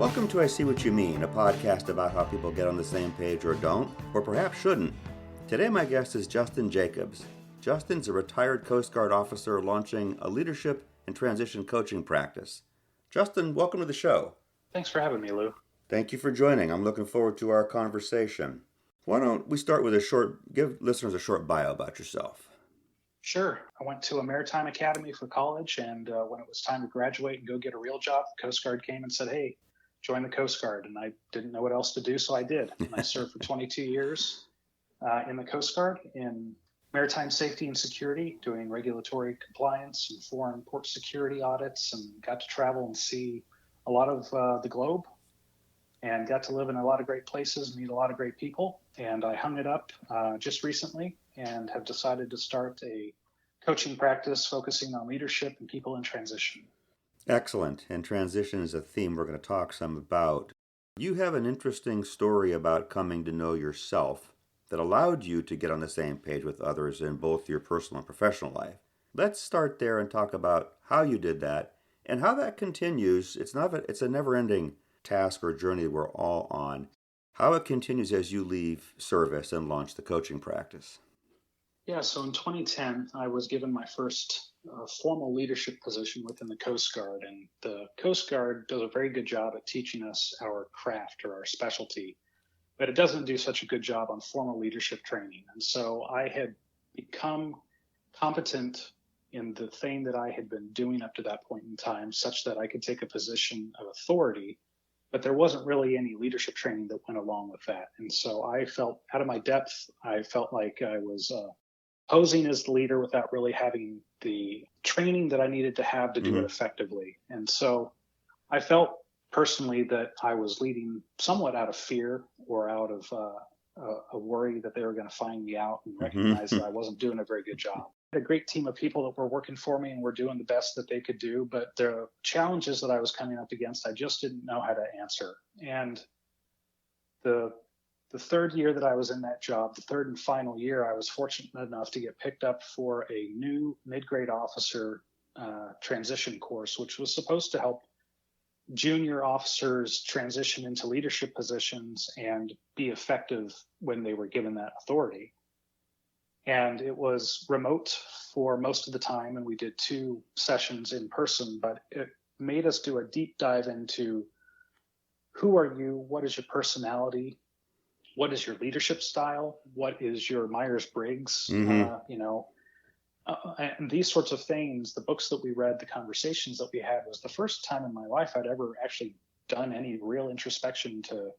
Welcome to I See What You Mean, a podcast about how people get on the same page or don't, or perhaps shouldn't. Today my guest is Justin Jacobs. Justin's a retired Coast Guard officer launching a leadership and transition coaching practice. Justin, welcome to the show. Thanks for having me, Lou. Thank you for joining. I'm looking forward to our conversation. Why don't we start with give listeners a short bio about yourself. Sure. I went to a maritime academy for college, and when it was time to graduate and go get a real job, the Coast Guard came and said, hey, join the Coast Guard. And I didn't know what else to do, so I did. And I served for 22 years in the Coast Guard in maritime safety and security, doing regulatory compliance and foreign port security audits, and got to travel and see a lot of the globe, and got to live in a lot of great places, meet a lot of great people. And I hung it up just recently and have decided to start a coaching practice focusing on leadership and people in transition. Excellent. And transition is a theme we're going to talk some about. You have an interesting story about coming to know yourself that allowed you to get on the same page with others in both your personal and professional life. Let's start there and talk about how you did that and how that continues. It's a never-ending task or journey we're all on. How it continues as you leave service and launch the coaching practice. Yeah, so in 2010, I was given my first formal leadership position within the Coast Guard. And the Coast Guard does a very good job at teaching us our craft or our specialty, but it doesn't do such a good job on formal leadership training. And so I had become competent in the thing that I had been doing up to that point in time, such that I could take a position of authority, but there wasn't really any leadership training that went along with that. And so I felt out of my depth. I felt like I was posing as the leader without really having the training that I needed to have to do it effectively. And so I felt personally that I was leading somewhat out of fear or out of a worry that they were going to find me out and recognize that I wasn't doing a very good job. I had a great team of people that were working for me and were doing the best that they could do, but the challenges that I was coming up against, I just didn't know how to answer. And the third year that I was in that job, the third and final year, I was fortunate enough to get picked up for a new mid-grade officer transition course, which was supposed to help junior officers transition into leadership positions and be effective when they were given that authority. And it was remote for most of the time, and we did 2 sessions in person, but it made us do a deep dive into who are you, what is your personality, what is your leadership style, what is your Myers-Briggs, and these sorts of things. The books that we read, the conversations that we had, was the first time in my life I'd ever actually done any real introspection to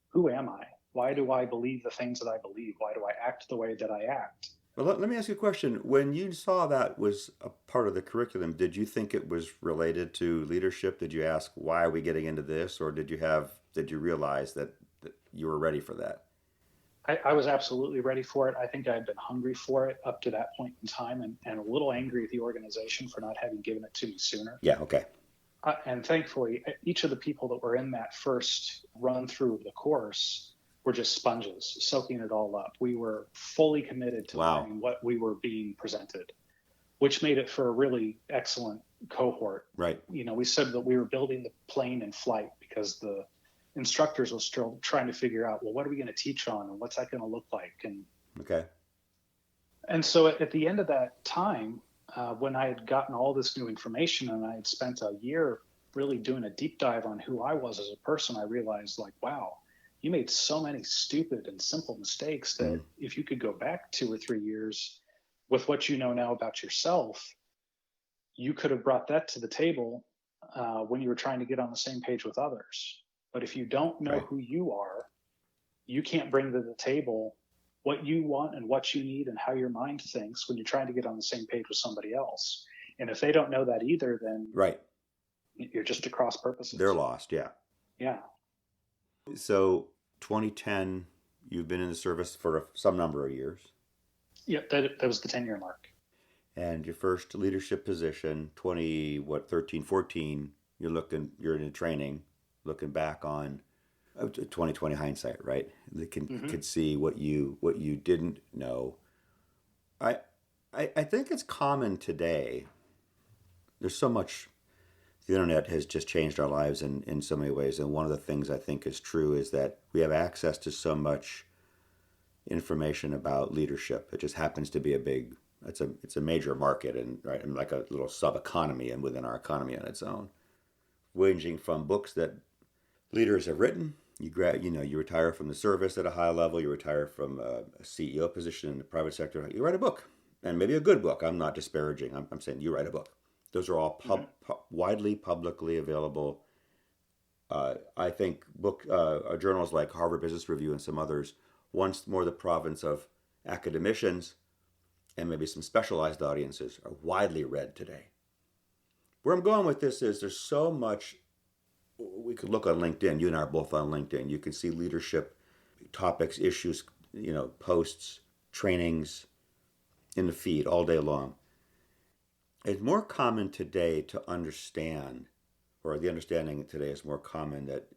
who am I? Why do I believe the things that I believe? Why do I act the way that I act? Well, let me ask you a question. When you saw that was a part of the curriculum, did you think it was related to leadership? Did you ask, why are we getting into this? Or did you realize that you were ready for that? I was absolutely ready for it. I think I had been hungry for it up to that point in time, and a little angry at the organization for not having given it to me sooner. Yeah, okay. And thankfully, each of the people that were in that first run through of the course were just sponges, soaking it all up. We were fully committed to learning what we were being presented, which made it for a really excellent cohort. Right. We said that we were building the plane in flight because the instructors were still trying to figure out, well, what are we going to teach on and what's that going to look like? And so at the end of that time, when I had gotten all this new information and I had spent a year really doing a deep dive on who I was as a person, I realized, like, wow, you made so many stupid and simple mistakes that if you could go back 2 or 3 years with what you know now about yourself, you could have brought that to the table when you were trying to get on the same page with others. But if you don't know who you are, you can't bring to the table what you want and what you need and how your mind thinks when you're trying to get on the same page with somebody else. And if they don't know that either, then you're just at cross purposes. They're lost, yeah. Yeah. So 2010, you've been in the service for some number of years. Yeah, that was the 10-year mark. And your first leadership position, 13, 14, you're in training. Looking back on 2020 hindsight, right? They could see what you didn't know. I think it's common today. There's so much The internet has just changed our lives in so many ways. And one of the things I think is true is that we have access to so much information about leadership. It just happens to be it's a major market and right and like a little sub economy and within our economy on its own, ranging from books that leaders have written. You retire from the service at a high level. You retire from a CEO position in the private sector. You write a book, and maybe a good book. I'm not disparaging. I'm saying you write a book. Those are all widely publicly available. I think journals like Harvard Business Review and some others, once more the province of academicians and maybe some specialized audiences, are widely read today. Where I'm going with this is there's so much. We could look on LinkedIn. You and I are both on LinkedIn. You can see leadership topics, issues, posts, trainings in the feed all day long. It's more common today to understand, or the understanding today is more common that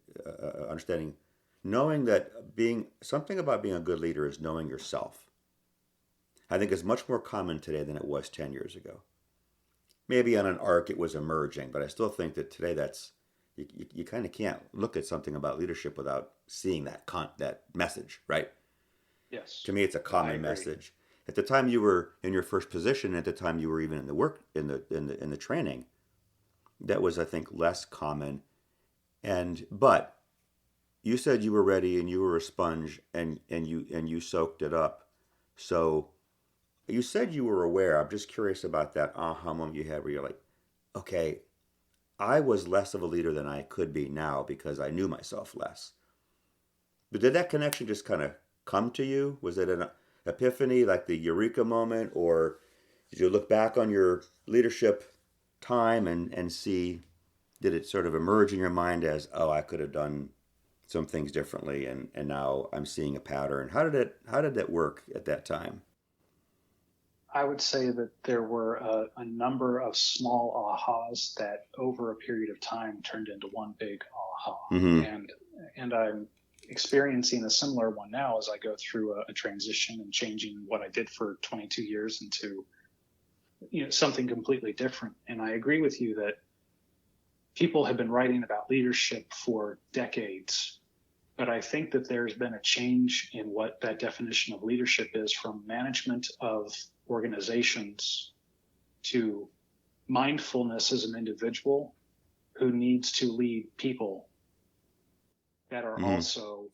understanding, knowing that something about being a good leader is knowing yourself. I think it's much more common today than it was 10 years ago. Maybe on an arc it was emerging, but I still think that today you kind of can't look at something about leadership without seeing that message, right? Yes. To me, it's a common message. At the time you were in your first position, at the time you were even in the work in the training, that was, I think, less common. But you said you were ready and you were a sponge and you soaked it up. So you said you were aware. I'm just curious about that aha moment you had where you're like, okay, I was less of a leader than I could be now because I knew myself less. But did that connection just kind of come to you? Was it an epiphany, like the eureka moment, or did you look back on your leadership time and see, did it sort of emerge in your mind as, oh, I could have done some things differently and now I'm seeing a pattern? How did that work at that time? I would say that there were a number of small ahas that over a period of time turned into one big aha. Mm-hmm. And I'm experiencing a similar one now as I go through a transition and changing what I did for 22 years into something completely different. And I agree with you that people have been writing about leadership for decades, but I think that there's been a change in what that definition of leadership is, from management of organizations to mindfulness as an individual who needs to lead people that are also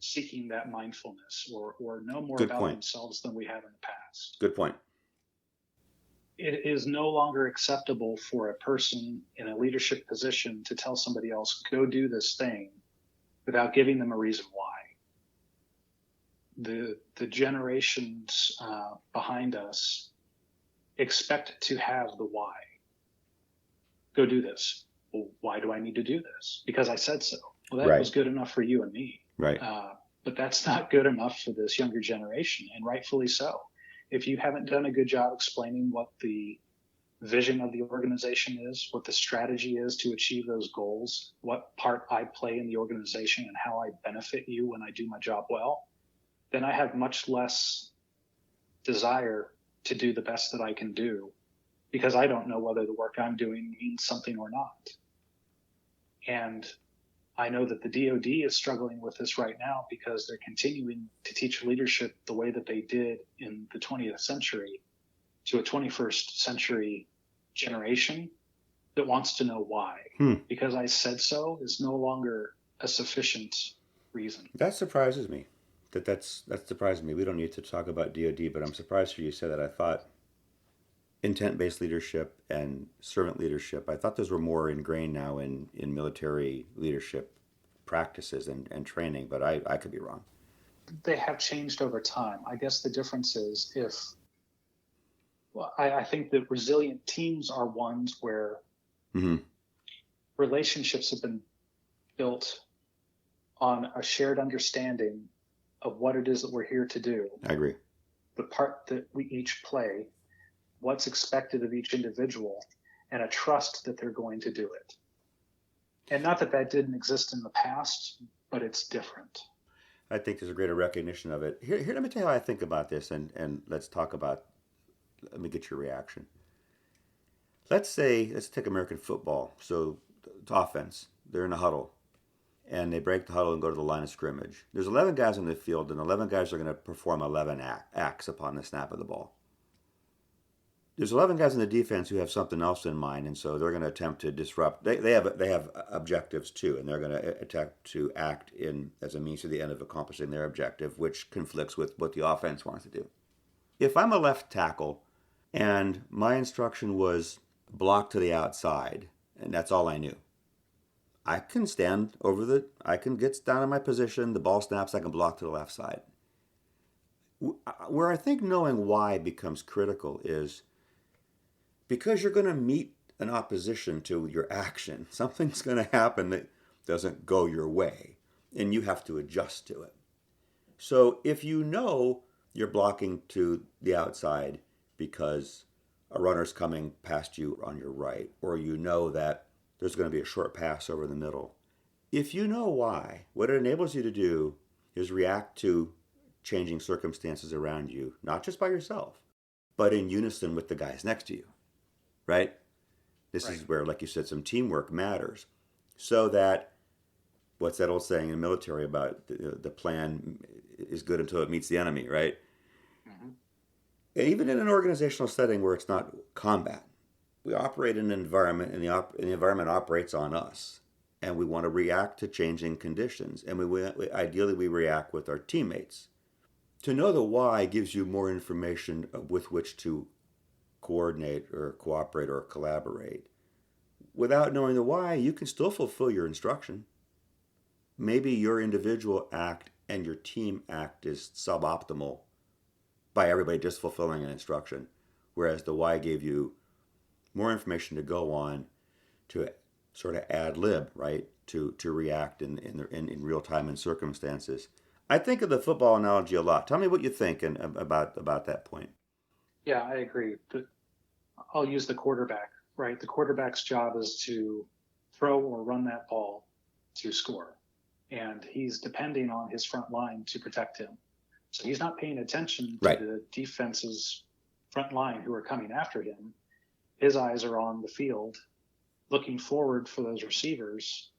seeking that mindfulness or know more Good about point. themselves than we have in the past. Good point. It is no longer acceptable for a person in a leadership position to tell somebody else, go do this thing, without giving them a reason why. The generations behind us expect to have the why. Go do this. Well, why do I need to do this? Because I said so. Well, that was good enough for you and me. Right. But that's not good enough for this younger generation, and rightfully so. If you haven't done a good job explaining what the vision of the organization is, what the strategy is to achieve those goals, what part I play in the organization and how I benefit you when I do my job well, then I have much less desire to do the best that I can do, because I don't know whether the work I'm doing means something or not. And I know that the DoD is struggling with this right now because they're continuing to teach leadership the way that they did in the 20th century to a 21st century generation that wants to know why. Because I said so is no longer a sufficient reason. That surprises me. That surprises me. We don't need to talk about DoD, but I'm surprised you said that. I thought intent-based leadership and servant leadership, I thought those were more ingrained now in military leadership practices and training, but I could be wrong. They have changed over time. I guess the difference is I think that resilient teams are ones where relationships have been built on a shared understanding of what it is that we're here to do. I agree. The part that we each play, what's expected of each individual, and a trust that they're going to do it. And not that that didn't exist in the past, but it's different. I think there's a greater recognition of it. Here, let me tell you how I think about this, and let me get your reaction. let's take American football. So it's offense. They're in a huddle and they break the huddle and go to the line of scrimmage. There's 11 guys on the field, and 11 guys are going to perform 11 acts upon the snap of the ball. There's 11 guys in the defense who have something else in mind, and so they're going to attempt to disrupt. They have objectives too, and they're going to attempt to act in as a means to the end of accomplishing their objective, which conflicts with what the offense wants to do. If I'm a left tackle and my instruction was block to the outside, and that's all I knew, I can I can get down in my position, the ball snaps, I can block to the left side. Where I think knowing why becomes critical is because you're going to meet an opposition to your action. Something's going to happen that doesn't go your way, and you have to adjust to it. So if you know you're blocking to the outside because a runner's coming past you on your right, or you know that there's going to be a short pass over the middle, if you know why, what it enables you to do is react to changing circumstances around you, not just by yourself, but in unison with the guys next to you, right? This Right. is where, like you said, some teamwork matters. So that, what's that old saying in the military about the plan is good until it meets the enemy, right? Mm-hmm. And even in an organizational setting where it's not combat, we operate in an environment, and the environment operates on us. And we want to react to changing conditions. And ideally, we react with our teammates. To know the why gives you more information with which to coordinate or cooperate or collaborate. Without knowing the why, you can still fulfill your instruction. Maybe your individual act and your team act is suboptimal by everybody just fulfilling an instruction, whereas the why gave you more information to go on to sort of ad lib, right? To react in real time in circumstances. I think of the football analogy a lot. Tell me what you think about that point. Yeah, I agree. I'll use the quarterback, right? The quarterback's job is to throw or run that ball to score. And he's depending on his front line to protect him. So he's not paying attention to Right. the defense's front line who are coming after him. His eyes are on the field, looking forward for those receivers,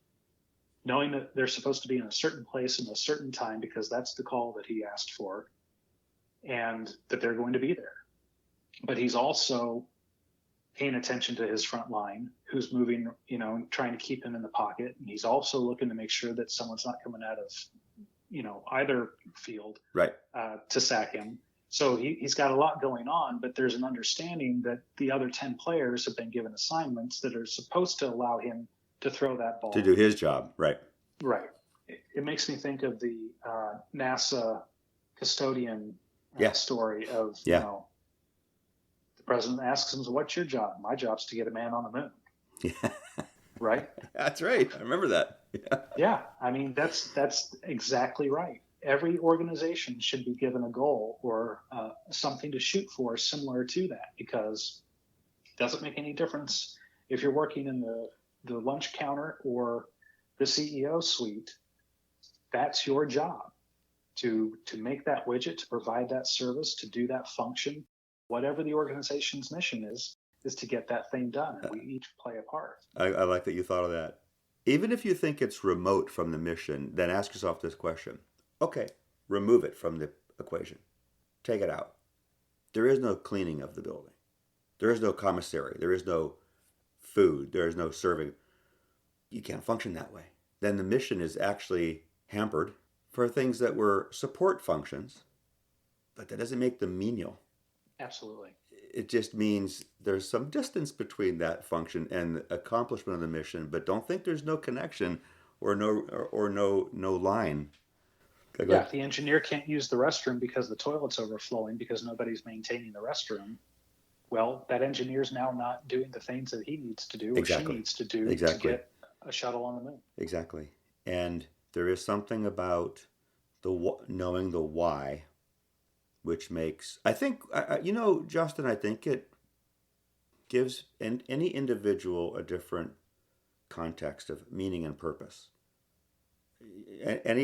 knowing that they're supposed to be in a certain place in a certain time because that's the call that he asked for, and that they're going to be there. But he's also paying attention to his front line, who's moving, trying to keep him in the pocket. And he's also looking to make sure that someone's not coming out of, either field, Right. To sack him. So he's got a lot going on, but there's an understanding that the other 10 players have been given assignments that are supposed to allow him to throw that ball. To do his job, right. Right. It makes me think of the NASA custodian Yeah. story of, Yeah. The president asks him, what's your job? My job's to get a man on the moon. Yeah. Right? That's right. I remember that. Yeah. Yeah. I mean, that's exactly right. Every organization should be given a goal or something to shoot for similar to that, because it doesn't make any difference if you're working in the lunch counter or the CEO suite. That's your job to make that widget, to provide that service, to do that function. Whatever the organization's mission is to get that thing done. And we each play a part. I like that you thought of that. Even if you think it's remote from the mission, then ask yourself this question. Okay, remove it from the equation. Take it out. There is no cleaning of the building. There is no commissary. There is no food. There is no serving. You can't function that way. Then the mission is actually hampered for things that were support functions, but that doesn't make them menial. Absolutely. It just means there's some distance between that function and the accomplishment of the mission, but don't think there's no connection or no line. Yeah, if the engineer can't use the restroom because the toilet's overflowing because nobody's maintaining the restroom, well, that engineer's now not doing the things that he needs to do or she needs to do to get a shuttle on the moon. Exactly. And there is something about knowing the why, which makes, I think, Justin, I think it gives any individual a different context of meaning and purpose. An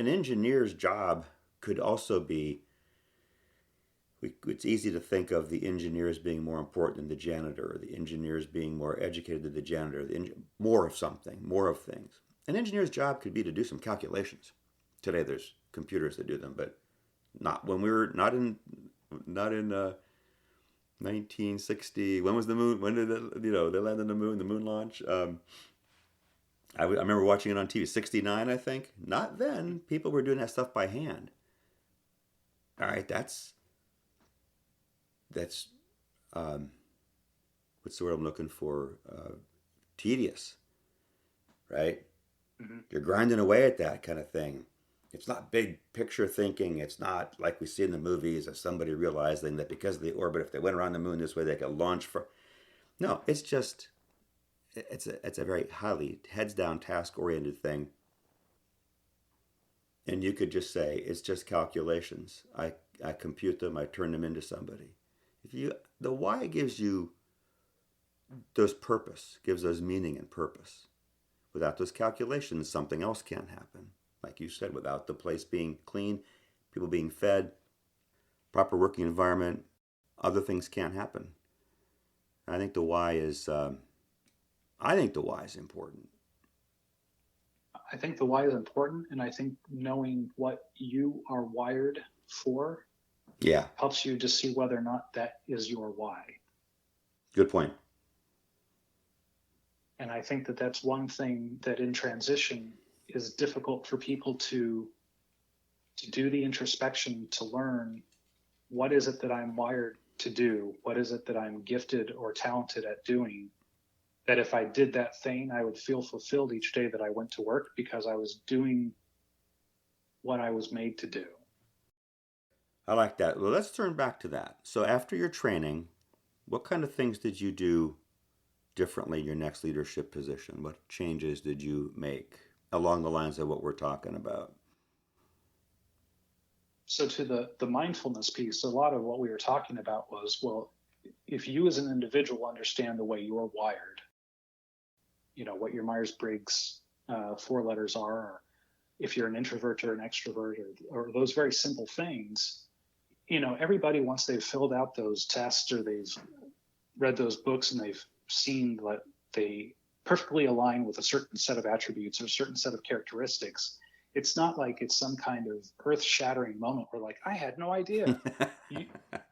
engineer's job could also be, it's easy to think of the engineers being more important than the janitor, or the engineers being more educated than the janitor, more of something, more of things. An engineer's job could be to do some calculations. Today there's computers that do them, but not when we were not in 1960. When was the moon? When did they land on the moon launch? I remember watching it on TV. 69, I think. Not then. People were doing that stuff by hand. All right, that's what's the word I'm looking for? Tedious, right? Mm-hmm. You're grinding away at that kind of thing. It's not big picture thinking. It's not like we see in the movies of somebody realizing that because of the orbit, if they went around the moon this way, they could launch for. No, it's a very highly heads down task oriented thing. And you could just say it's just calculations. I compute them. I turn them into somebody. The why gives you those purpose, gives those meaning and purpose. Without those calculations, something else can't happen. Like you said, without the place being clean, people being fed, proper working environment, other things can't happen. I think the why is important. I think the why is important, and I think knowing what you are wired for Yeah, helps you to see whether or not that is your why. good point. And I think that that's one thing that in transition is difficult for people to do the introspection, to learn what is it that I'm wired to do? What is it that I'm gifted or talented at doing? That if I did that thing, I would feel fulfilled each day that I went to work because I was doing what I was made to do. I like that. Well, let's turn back to that. So after your training, what kind of things did you do differently in your next leadership position? What changes did you make along the lines of what we're talking about? So to the mindfulness piece, a lot of what we were talking about was, well, if you as an individual understand the way you're wired, what your Myers-Briggs 4 letters are, or if you're an introvert or an extrovert, or those very simple things, everybody, once they've filled out those tests or they've read those books and they've seen that they perfectly align with a certain set of attributes or a certain set of characteristics, it's not like it's some kind of earth-shattering moment where like, I had no idea. You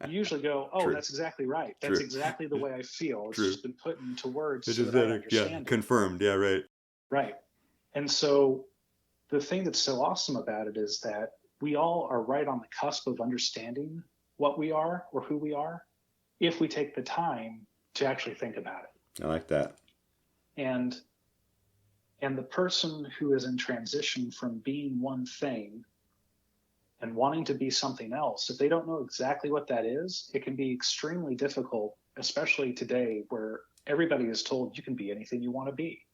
usually go, oh, True. that's exactly right. That's True. exactly the way I feel. It's True. just been put into words It so is that I that, understand it. confirmed. Yeah, right. Right. And so the thing that's so awesome about it is that we all are right on the cusp of understanding what we are or who we are if we take the time to actually think about it. I like that. And the person who is in transition from being one thing and wanting to be something else, if they don't know exactly what that is, it can be extremely difficult, especially today where everybody is told you can be anything you want to be.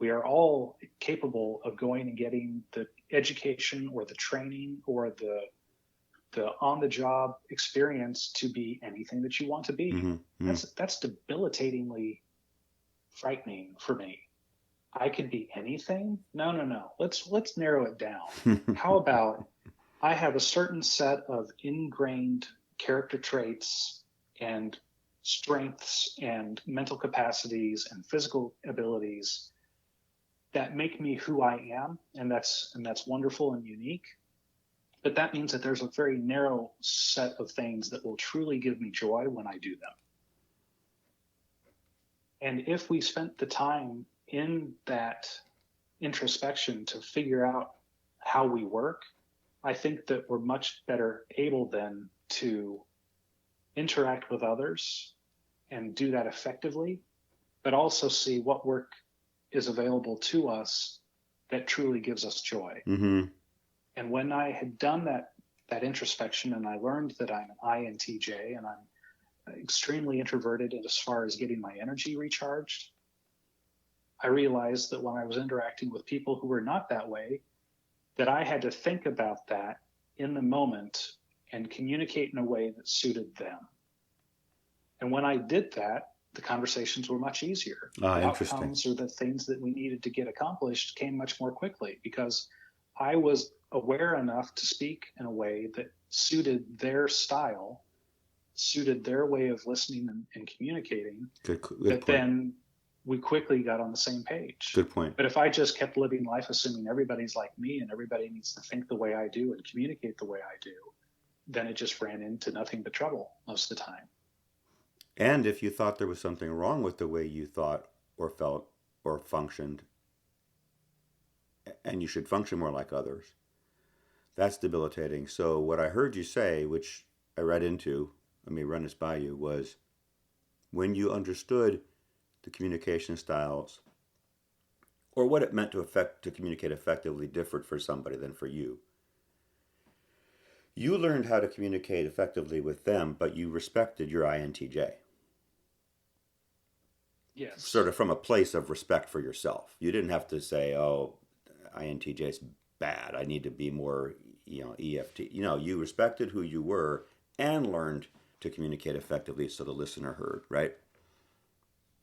We are all capable of going and getting the education or the training or the on-the-job experience to be anything that you want to be. Mm-hmm. That's debilitatingly frightening for me. I could be anything? No. Let's narrow it down. How about I have a certain set of ingrained character traits and strengths and mental capacities and physical abilities that make me who I am, and that's wonderful and unique. But that means that there's a very narrow set of things that will truly give me joy when I do them. And if we spent the time in that introspection to figure out how we work, I think that we're much better able then to interact with others and do that effectively, but also see what work is available to us that truly gives us joy. Mm-hmm. And when I had done that introspection and I learned that I'm an INTJ and I'm extremely introverted as far as getting my energy recharged, I realized that when I was interacting with people who were not that way, that I had to think about that in the moment and communicate in a way that suited them. And when I did that, the conversations were much easier. The outcomes or the things that we needed to get accomplished came much more quickly because I was aware enough to speak in a way that suited their style suited their way of listening and communicating, Good that point. then we quickly got on the same page. Good point. But if I just kept living life assuming everybody's like me and everybody needs to think the way I do and communicate the way I do, then it just ran into nothing but trouble most of the time. And if you thought there was something wrong with the way you thought or felt or functioned, and you should function more like others, that's debilitating. So what I heard you say, which I read into, let me run this by you, was when you understood the communication styles or what it meant to communicate effectively differed for somebody than for you. You learned how to communicate effectively with them, but you respected your INTJ. Yes. Sort of from a place of respect for yourself. You didn't have to say, oh, INTJ's bad, I need to be more, EFT. You respected who you were and learned to communicate effectively so the listener heard, right?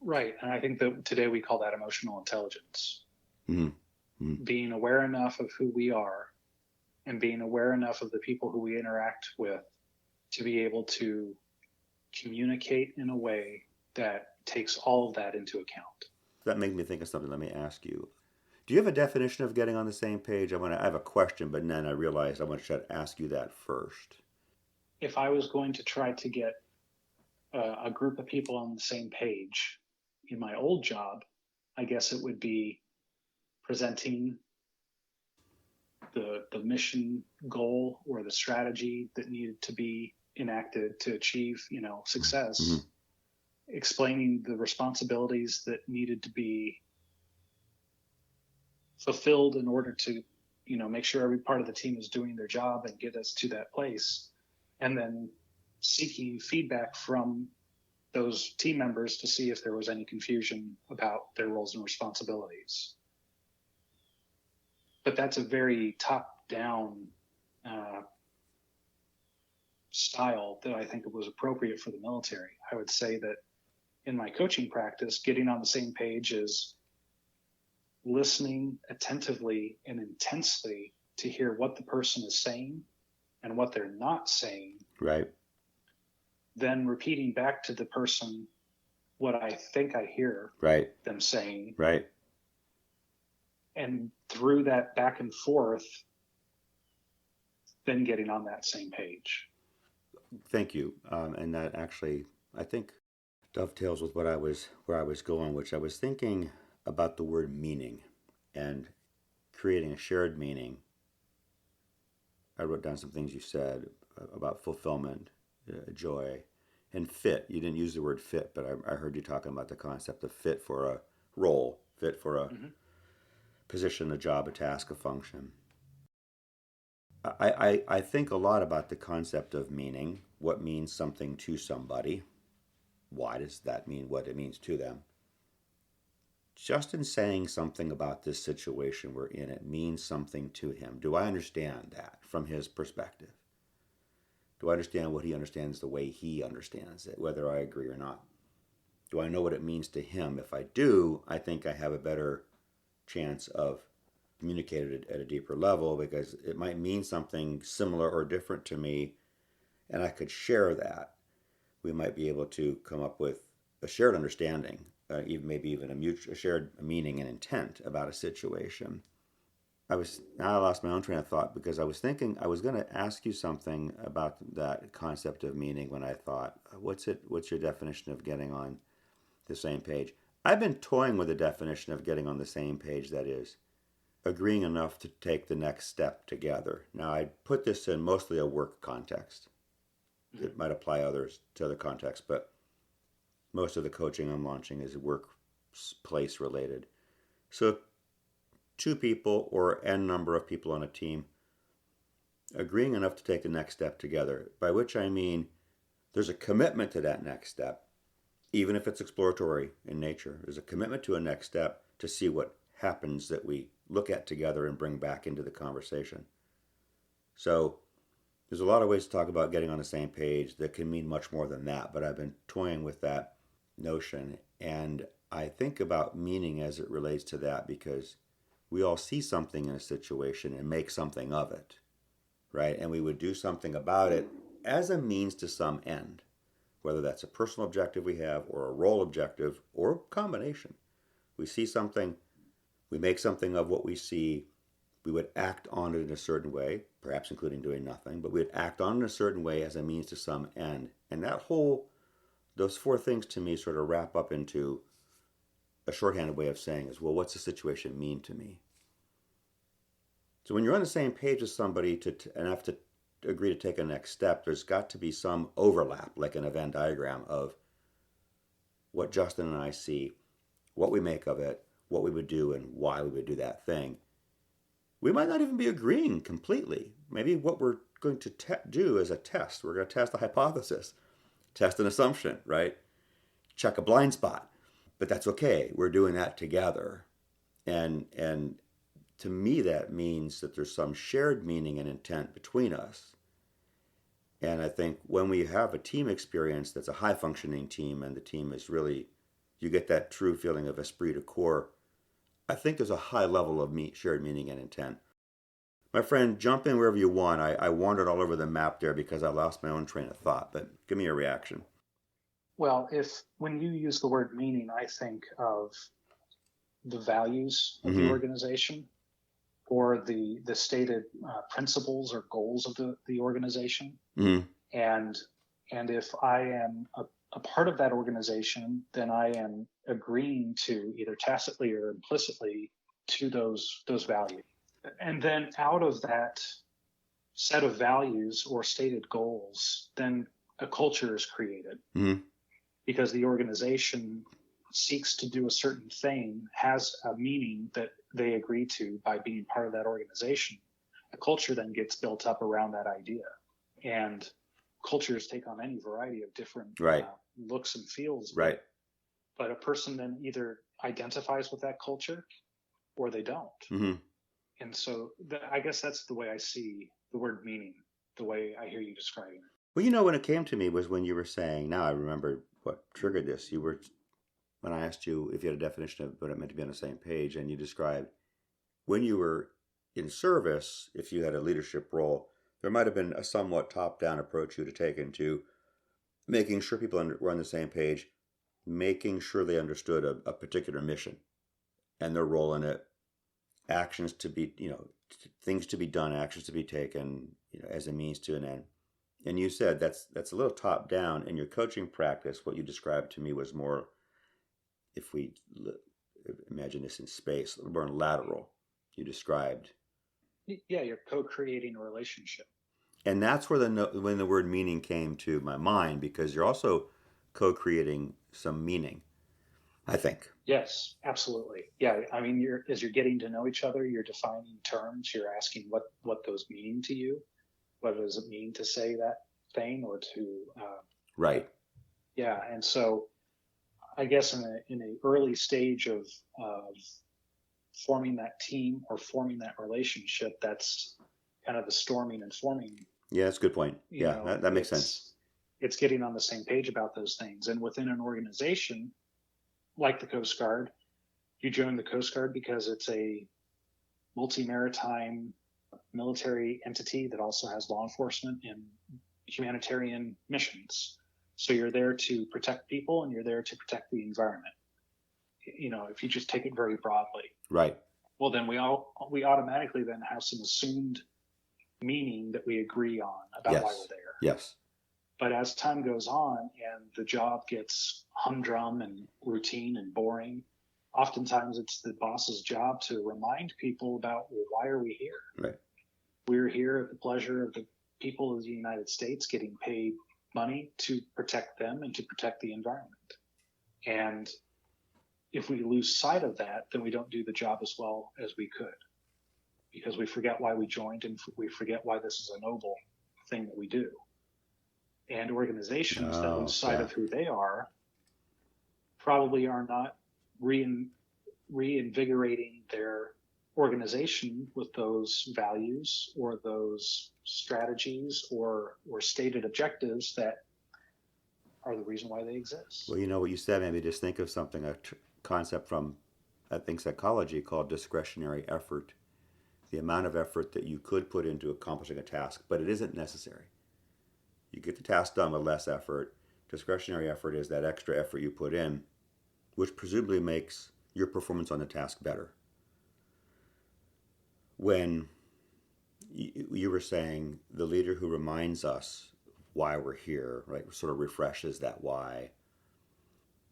Right. And I think that today we call that emotional intelligence. Mm-hmm. Mm-hmm. Being aware enough of who we are and being aware enough of the people who we interact with to be able to communicate in a way that takes all of that into account. That made me think of something. Let me ask you. Do you have a definition of getting on the same page? I have a question, but then I realized I want to ask you that first. If I was going to try to get a group of people on the same page in my old job, I guess it would be presenting the mission goal or the strategy that needed to be enacted to achieve, success, mm-hmm. explaining the responsibilities that needed to be fulfilled in order to, make sure every part of the team is doing their job and get us to that place. And then seeking feedback from those team members to see if there was any confusion about their roles and responsibilities. But that's a very top-down style that I think was appropriate for the military. I would say that in my coaching practice, getting on the same page is listening attentively and intensely to hear what the person is saying and what they're not saying. Right. Then repeating back to the person what I think I hear them saying. Right. And through that back and forth, then getting on that same page. Thank you. And that actually, I think, dovetails with where I was going, which I was thinking about the word meaning and creating a shared meaning. I wrote down some things you said about fulfillment, joy, and fit. You didn't use the word fit, but I heard you talking about the concept of fit for a role, fit for a position, a job, a task, a function. I think a lot about the concept of meaning, what means something to somebody. Why does that mean what it means to them? Just in saying something about this situation we're in, it means something to him. Do I understand that from his perspective? Do I understand what he understands the way he understands it, whether I agree or not? Do I know what it means to him? If I do, I think I have a better chance of communicating it at a deeper level, because it might mean something similar or different to me, and I could share that. We might be able to come up with a shared understanding, maybe even a shared meaning and intent about a situation. I lost my own train of thought because I was thinking I was going to ask you something about that concept of meaning when I thought, what's your definition of getting on the same page? I've been toying with the definition of getting on the same page, that is, agreeing enough to take the next step together. Now, I put this in mostly a work context. It might apply to other contexts, but most of the coaching I'm launching is workplace related. So 2 people or n number of people on a team agreeing enough to take the next step together, by which I mean there's a commitment to that next step, even if it's exploratory in nature. There's a commitment to a next step to see what happens that we look at together and bring back into the conversation. So there's a lot of ways to talk about getting on the same page that can mean much more than that, but I've been toying with that notion, and I think about meaning as it relates to that because we all see something in a situation and make something of it, right? And we would do something about it as a means to some end. whether that's a personal objective we have or a role objective or a combination. We see something, we make something of what we see, we would act on it in a certain way, perhaps including doing nothing, but we would act on it in a certain way as a means to some end. And those four things to me sort of wrap up into a shorthanded way of saying is, well, what's the situation mean to me? So when you're on the same page with somebody and have to agree to take a next step, there's got to be some overlap, like in a Venn diagram of what Justin and I see, what we make of it, what we would do, and why we would do that thing. We might not even be agreeing completely. Maybe what we're going to do is a test. We're going to test a hypothesis, test an assumption, right? Check a blind spot. But that's okay. We're doing that together. And to me, that means that there's some shared meaning and intent between us. And I think when we have a team experience that's a high-functioning team and the team is really, you get that true feeling of esprit de corps, I think there's a high level of shared meaning and intent. My friend, jump in wherever you want. I wandered all over the map there because I lost my own train of thought, but give me a reaction. Well, when you use the word meaning, I think of the values of the organization or the stated principles or goals of the organization. Mm-hmm. And if I am a part of that organization, then I am agreeing to either tacitly or implicitly to those values. And then out of that set of values or stated goals, then a culture is created. Mm-hmm. Because the organization seeks to do a certain thing, has a meaning that they agree to by being part of that organization. A culture then gets built up around that idea. And cultures take on any variety of different looks and feels. Right. But a person then either identifies with that culture or they don't. Mm-hmm. And so I guess that's the way I see the word meaning, the way I hear you describing it. Well, when it came to me was when you were saying, now I remember what triggered this. When I asked you if you had a definition of what it meant to be on the same page, and you described when you were in service, if you had a leadership role, there might have been a somewhat top-down approach you would have taken to making sure people were on the same page, making sure they understood a particular mission and their role in it, actions to be, things to be done, actions to be taken, as a means to an end. And you said that's a little top down. In your coaching practice, what you described to me was more, if we imagine this in space, a little more lateral. You described. Yeah, you're co-creating a relationship. And that's where when the word meaning came to my mind, because you're also co-creating some meaning, I think. Yes, absolutely. Yeah, I mean, as you're getting to know each other, you're defining terms. You're asking what those mean to you. What does it mean to say that thing or to right? Yeah, and so I guess in a early stage of forming that team or forming that relationship, that's kind of the storming and forming. Yeah, that's a good point. Yeah, that makes sense. It's getting on the same page about those things, and within an organization like the Coast Guard, you join the Coast Guard because it's a multi-maritime military entity that also has law enforcement and humanitarian missions. So you're there to protect people and you're there to protect the environment. If you just take it very broadly. Right. Well, then we automatically then have some assumed meaning that we agree on about why we're there. Yes. But as time goes on and the job gets humdrum and routine and boring, oftentimes it's the boss's job to remind people about, well, why are we here? Right. We're here at the pleasure of the people of the United States getting paid money to protect them and to protect the environment. And if we lose sight of that, then we don't do the job as well as we could, because we forget why we joined and we forget why this is a noble thing that we do. And organizations that lose sight of who they are probably are not reinvigorating their organization with those values or those strategies or stated objectives that are the reason why they exist. Well, what you said made me just think of something, a concept from, I think, psychology called discretionary effort. The amount of effort that you could put into accomplishing a task, but it isn't necessary. You get the task done with less effort. Discretionary effort is that extra effort you put in, which presumably makes your performance on the task better. When you were saying the leader who reminds us why we're here, right, sort of refreshes that why,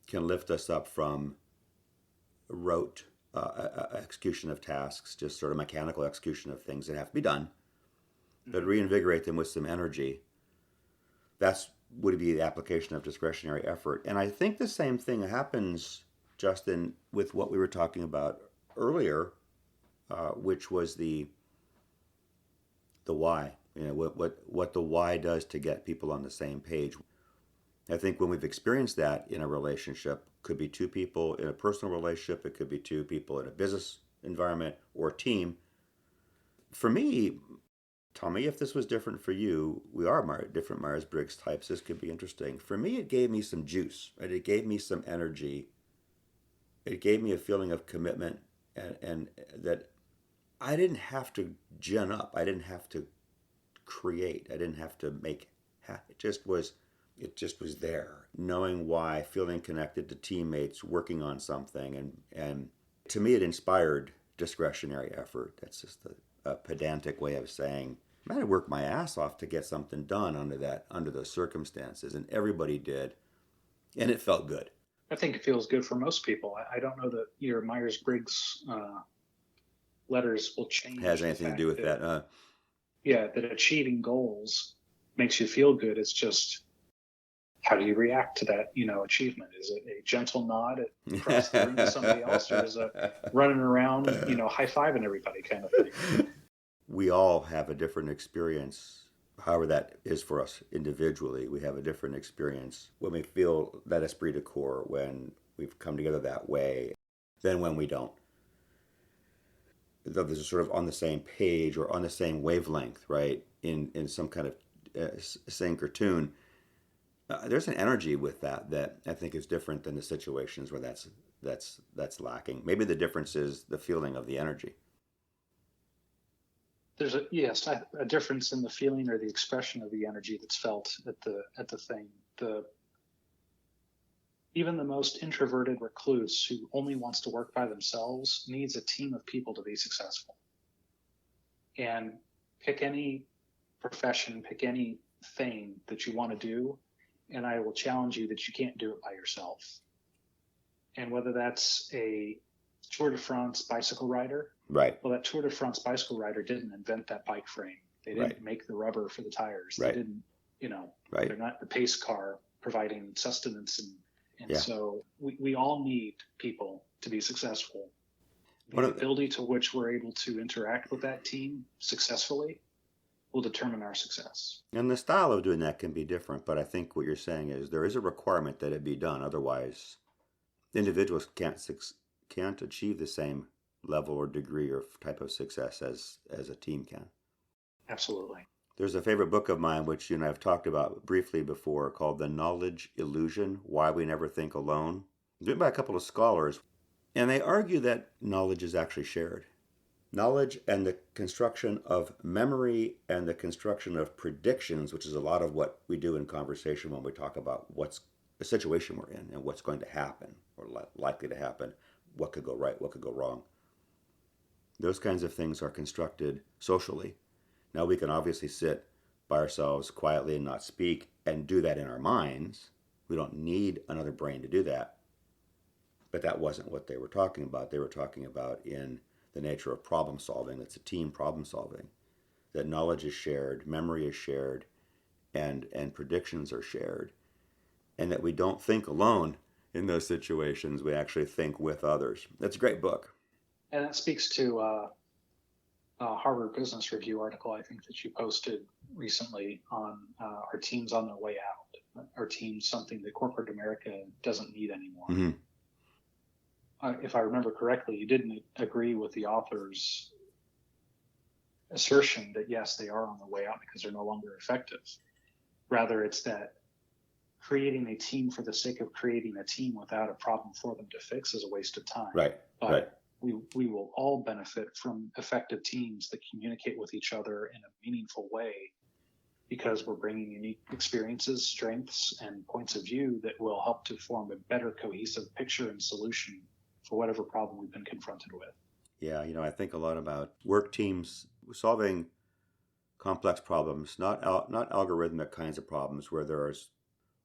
can lift us up from rote execution of tasks, just sort of mechanical execution of things that have to be done, but reinvigorate them with some energy. That's would be the application of discretionary effort. And I think the same thing happens, Justin, with what we were talking about earlier, which was the why. You know, what the why does to get people on the same page. I think when we've experienced that in a relationship, could be two people in a personal relationship, it could be two people in a business environment or team. For me, tell me if this was different for you. We are different Myers-Briggs types. This could be interesting. For me, it gave me some juice, right? It gave me some energy. It gave me a feeling of commitment, and that I didn't have to gin up. I didn't have to create. I didn't have to make. It just was there, knowing why, feeling connected to teammates, working on something, and to me it inspired discretionary effort. That's just a pedantic way of saying I had to work my ass off to get something done under those circumstances, and everybody did, and it felt good. I think it feels good for most people. I don't know that your Myers-Briggs letters will change. Has anything to do with that? Yeah, that achieving goals makes you feel good. It's just, how do you react to that, achievement? Is it a gentle nod across the room to somebody else, or is it running around, high-fiving everybody kind of thing? We all have a different experience, however that is for us individually. We have a different experience when we feel that esprit de corps, when we've come together that way, than when we don't. Though there's sort of on the same page or on the same wavelength, right, in some kind of sync or tune. There's an energy with that I think is different than the situations where that's lacking. Maybe the difference is the feeling of the energy. There's a difference in the feeling or the expression of the energy that's felt at the thing. Even the most introverted recluse who only wants to work by themselves needs a team of people to be successful. And pick any profession, pick any thing that you want to do, and I will challenge you that you can't do it by yourself. And whether that's a Tour de France bicycle rider, right? Well, that Tour de France bicycle rider didn't invent that bike frame. They didn't make the rubber for the tires. Right. They didn't, they're not the pace car providing sustenance. And so we all need people to be successful. The ability to which we're able to interact with that team successfully will determine our success. And the style of doing that can be different, but I think what you're saying is there is a requirement that it be done. Otherwise, individuals can't achieve the same level or degree or type of success as a team can. Absolutely. There's a favorite book of mine, which you and I have talked about briefly before, called The Knowledge Illusion, Why We Never Think Alone. It's written by a couple of scholars, and they argue that knowledge is actually shared. Knowledge and the construction of memory and the construction of predictions, which is a lot of what we do in conversation when we talk about what's the situation we're in and what's going to happen or likely to happen, what could go right, what could go wrong. Those kinds of things are constructed socially. Now we can obviously sit by ourselves quietly and not speak and do that in our minds. We don't need another brain to do that. But that wasn't what they were talking about. They were talking about in the nature of problem solving. That's a team problem solving. That knowledge is shared, memory is shared, and predictions are shared. And that we don't think alone in those situations. We actually think with others. That's a great book. And that speaks to a Harvard Business Review article, I think, that you posted recently on our teams on their way out. Our team's something that corporate America doesn't need anymore. Mm-hmm. If I remember correctly, you didn't agree with the author's assertion that, yes, they are on their way out because they're no longer effective. Rather, it's that creating a team for the sake of creating a team without a problem for them to fix is a waste of time. Right. But we will all benefit from effective teams that communicate with each other in a meaningful way because we're bringing unique experiences, strengths, and points of view that will help to form a better cohesive picture and solution for whatever problem we've been confronted with. Yeah, I think a lot about work teams solving complex problems, not algorithmic kinds of problems where there are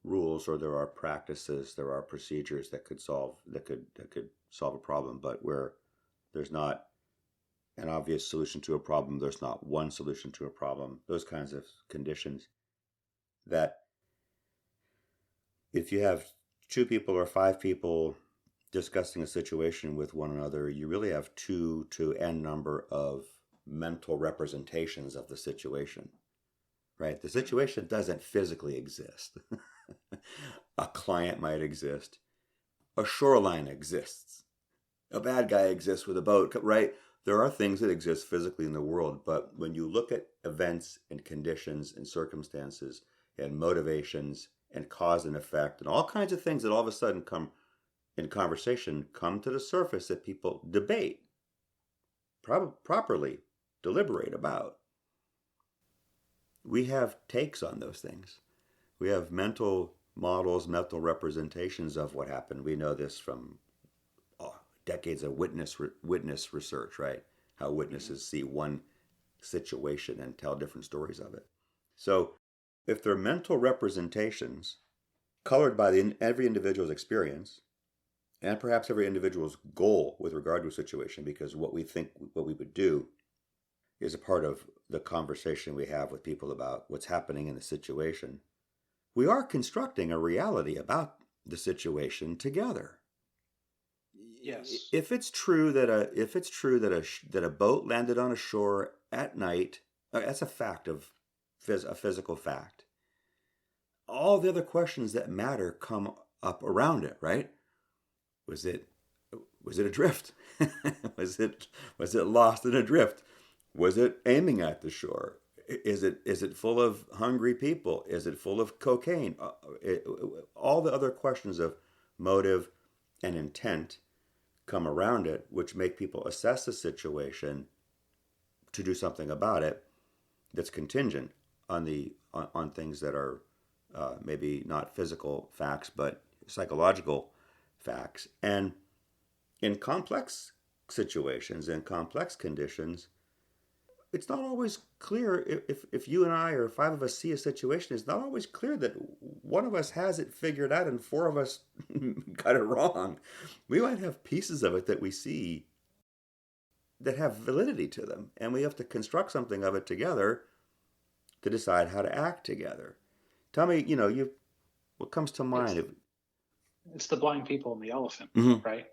rules or there are practices, there are procedures that could solve a problem, but where there's not an obvious solution to a problem, there's not one solution to a problem, those kinds of conditions. That if you have 2 people or 5 people discussing a situation with one another, you really have 2 to n number of mental representations of the situation, right? The situation doesn't physically exist. A client might exist. A shoreline exists. A bad guy exists with a boat, right? There are things that exist physically in the world, but when you look at events and conditions and circumstances and motivations and cause and effect and all kinds of things that all of a sudden come in conversation come to the surface that people debate, properly deliberate about. We have takes on those things. We have mental models, mental representations of what happened. We know this from decades of witness research, right? How witnesses see one situation and tell different stories of it. So if they're mental representations colored by every individual's experience and perhaps every individual's goal with regard to a situation, because what we would do is a part of the conversation we have with people about what's happening in the situation, we are constructing a reality about the situation together. Yes. If it's true that a boat landed on a shore at night, that's a fact a physical fact. All the other questions that matter come up around it, right? Was it adrift? was it lost in a drift? Was it aiming at the shore? Is it full of hungry people? Is it full of cocaine? All the other questions of motive and intent come around it, which make people assess the situation to do something about it that's contingent on things that are maybe not physical facts but psychological facts. And in complex situations, in complex conditions, it's not always clear if you and I or 5 of us see a situation, it's not always clear that one of us has it figured out and 4 of us got it wrong. We might have pieces of it that we see that have validity to them, and we have to construct something of it together to decide how to act together. Tell me, what comes to mind? It's the blind people and the elephant, right?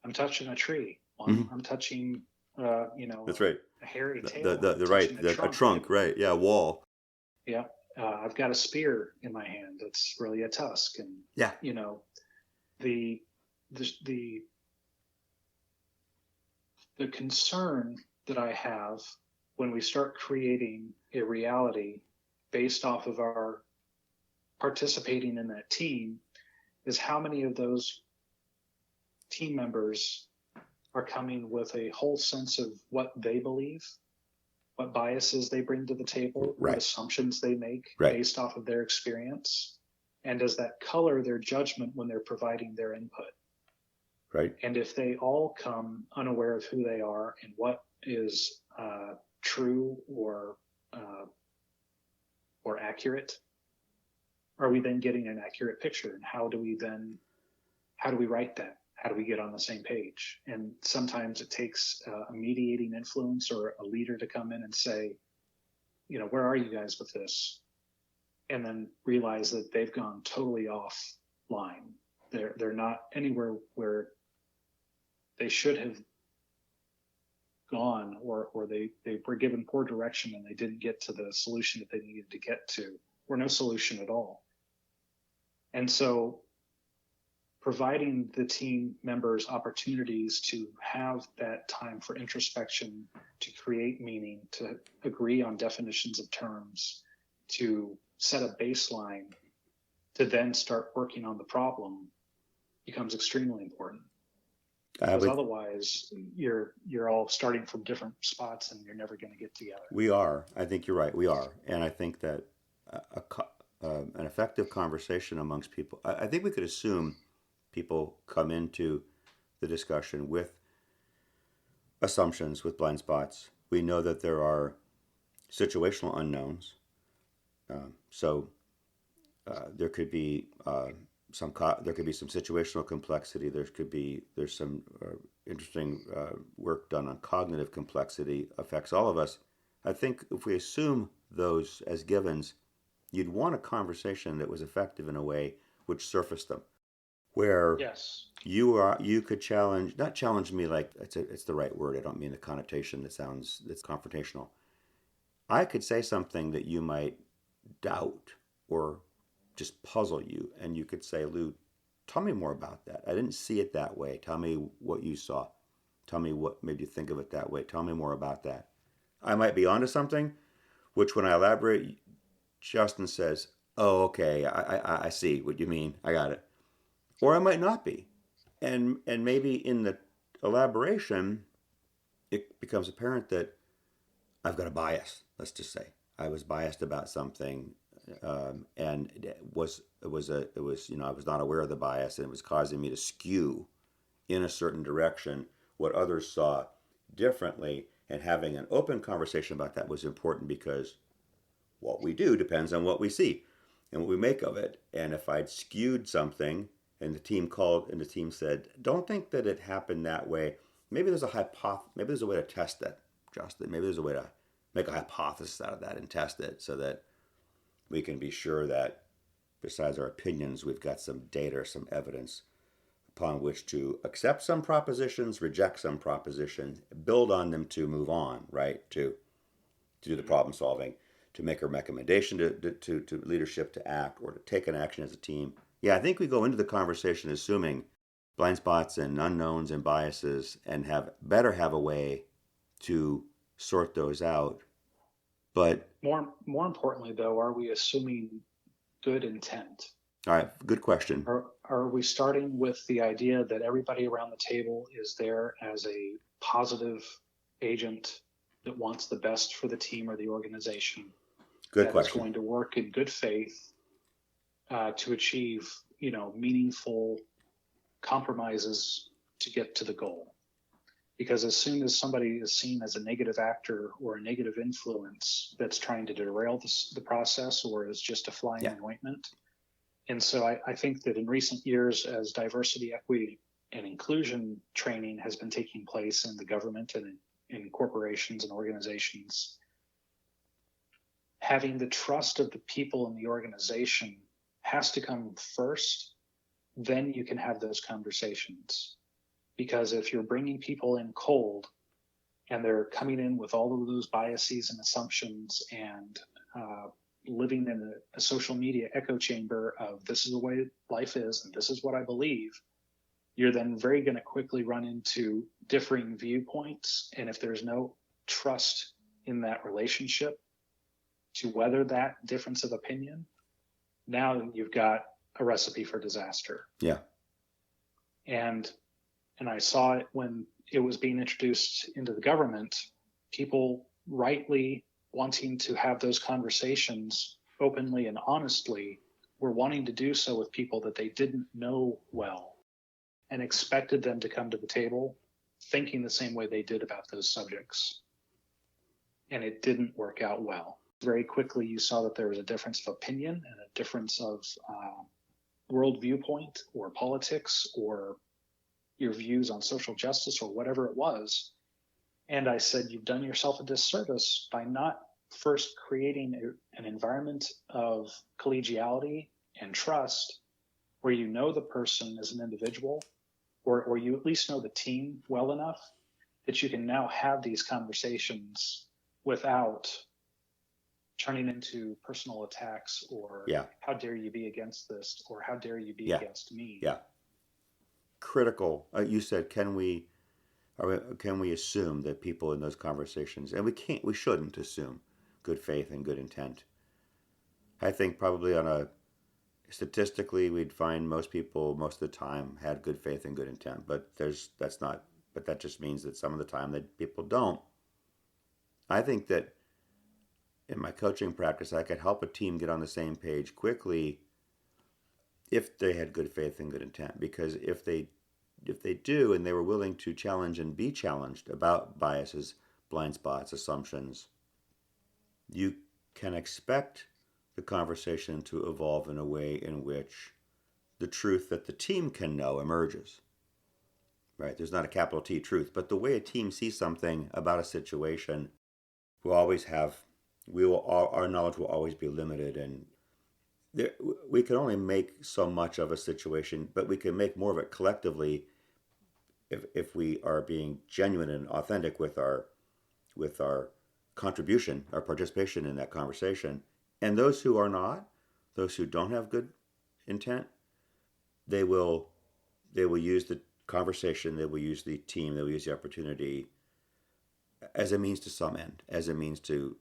I'm touching a tree. I'm touching, That's right. A hairy tail. A trunk, right? Yeah, a wall. Yeah, I've got a spear in my hand. It's really a tusk, and yeah, the concern that I have when we start creating a reality based off of our participating in that team is how many of those team members are coming with a whole sense of what they believe, what biases they bring to the table, right. What assumptions they make right. based off of their experience, and does that color their judgment when they're providing their input? Right. And if they all come unaware of who they are and what is true or accurate, are we then getting an accurate picture? And how do we write that? How do we get on the same page? And sometimes it takes a mediating influence or a leader to come in and say, where are you guys with this? And then realize that they've gone totally offline. They're not anywhere where they should have gone, or they were given poor direction and they didn't get to the solution that they needed to get to, or no solution at all. And so providing the team members opportunities to have that time for introspection, to create meaning, to agree on definitions of terms, to set a baseline, to then start working on the problem becomes extremely important. I because would. otherwise you're all starting from different spots and you're never going to get together. We are. I think you're right. We are, and I think that an effective conversation amongst people. I think we could assume people come into the discussion with assumptions, with blind spots. We know that there are situational unknowns. So there could be there could be some situational complexity. There's some interesting work done on cognitive complexity affects all of us. I think if we assume those as givens, you'd want a conversation that was effective in a way which surfaced them, where Yes. you could challenge, not challenge me like it's the right word. I don't mean the connotation that sounds that's confrontational. I could say something that you might doubt or just puzzle you, and you could say, Lou, tell me more about that. I didn't see it that way. Tell me what you saw. Tell me what made you think of it that way. Tell me more about that. I might be onto something, which when I elaborate, Justin says, oh, okay, I see what you mean. I got it. Or I might not be. And maybe in the elaboration, it becomes apparent that I've got a bias. Let's just say I was biased about something, and it was I was not aware of the bias, and it was causing me to skew in a certain direction what others saw differently. And having an open conversation about that was important because what we do depends on what we see and what we make of it. And if I'd skewed something and the team called and the team said, don't think that it happened that way. Maybe there's a maybe there's a way to test that, Justin. Maybe there's a way to make a hypothesis out of that and test it so that we can be sure that besides our opinions, we've got some data or some evidence upon which to accept some propositions, reject some propositions, build on them to move on, right? To do the problem solving, to make a recommendation to leadership to act or to take an action as a team. Yeah, I think we go into the conversation assuming blind spots and unknowns and biases and have a way to sort those out. But More importantly, though, are we assuming good intent? all right, good question. Are we starting with the idea that everybody around the table is there as a positive agent that wants the best for the team or the organization, Good that is question. going to work in good faith to achieve, meaningful compromises to get to the goal? Because as soon as somebody is seen as a negative actor or a negative influence that's trying to derail the process or is just a fly in Yeah. the ointment. And so I think that in recent years, as diversity, equity, and inclusion training has been taking place in the government and in corporations and organizations, having the trust of the people in the organization has to come first. Then you can have those conversations. Because if you're bringing people in cold and they're coming in with all of those biases and assumptions and living in a social media echo chamber of this is the way life is and this is what I believe, you're then very going to quickly run into differing viewpoints. And if there's no trust in that relationship to weather that difference of opinion, now you've got a recipe for disaster. Yeah. And I saw it when it was being introduced into the government, people rightly wanting to have those conversations openly and honestly were wanting to do so with people that they didn't know well and expected them to come to the table thinking the same way they did about those subjects. And it didn't work out well. Very quickly, you saw that there was a difference of opinion and a difference of world viewpoint or politics or your views on social justice or whatever it was. And I said, you've done yourself a disservice by not first creating an environment of collegiality and trust where you know the person as an individual, or you at least know the team well enough that you can now have these conversations without turning into personal attacks or Yeah. how dare you be against this or how dare you be Yeah. against me. Yeah. Critical. You said, can we assume that people in those conversations, and we shouldn't assume good faith and good intent. I think probably Statistically, we'd find most people most of the time had good faith and good intent, but that just means that some of the time that people don't. I think that in my coaching practice, I could help a team get on the same page quickly if they had good faith and good intent. Because if they do, and they were willing to challenge and be challenged about biases, blind spots, assumptions, you can expect the conversation to evolve in a way in which the truth that the team can know emerges. Right? There's not a capital T truth, but the way a team sees something about a situation will always have, our knowledge will always be limited, and there, we can only make so much of a situation, but we can make more of it collectively if we are being genuine and authentic with our contribution, our participation in that conversation. And those who are not, those who don't have good intent, they will use the conversation, they will use the team, they will use the opportunity as a means to some end, as a means to